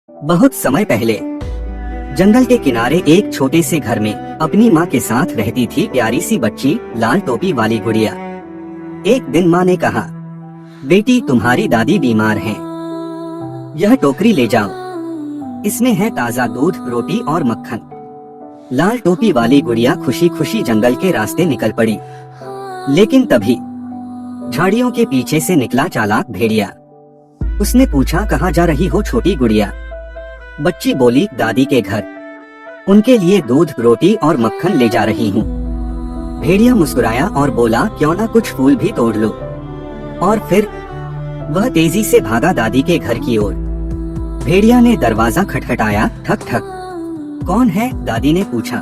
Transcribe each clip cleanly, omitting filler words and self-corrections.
बहुत समय पहले जंगल के किनारे एक छोटे से घर में अपनी माँ के साथ रहती थी प्यारी सी बच्ची लाल टोपी वाली गुड़िया। एक दिन माँ ने कहा, बेटी तुम्हारी दादी बीमार हैं। यह टोकरी ले जाओ, इसमें है ताज़ा दूध, रोटी और मक्खन। लाल टोपी वाली गुड़िया खुशी खुशी जंगल के रास्ते निकल पड़ी। लेकिन तभी झाड़ियों के पीछे से निकला चालाक भेड़िया। उसने पूछा, कहाँ जा रही हो छोटी गुड़िया? बच्ची बोली, दादी के घर, उनके लिए दूध, रोटी और मक्खन ले जा रही हूँ। भेड़िया मुस्कुराया और बोला, क्यों ना कुछ फूल भी तोड़ लो। और फिर वह तेजी से भागा दादी के घर की ओर। भेड़िया ने दरवाजा खटखटाया, ठक ठक। कौन है? दादी ने पूछा।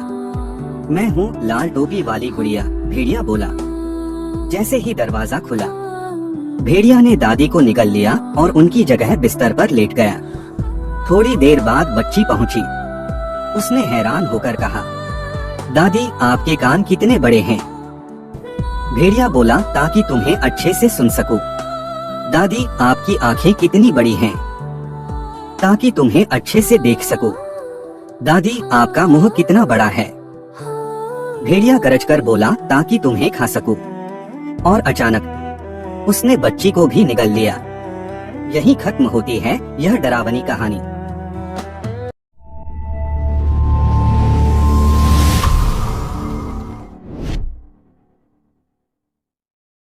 मैं हूँ लाल टोपी वाली गुड़िया, भेड़िया बोला। जैसे ही दरवाजा खुला, भेड़िया ने दादी को निगल लिया और उनकी जगह बिस्तर पर लेट गया। थोड़ी देर बाद बच्ची पहुंची। उसने हैरान होकर कहा, दादी आपके कान कितने बड़े हैं? भेड़िया बोला, ताकि तुम्हें अच्छे से सुन सकूं। दादी आपकी आंखें कितनी बड़ी हैं? ताकि तुम्हें अच्छे से देख सकूं। दादी आपका मुंह कितना बड़ा है? भेड़िया गरजकर बोला, ताकि तुम्हें खा सकूं। और अचानक उसने बच्ची को भी निगल लिया। यहीं खत्म होती है यह डरावनी कहानी।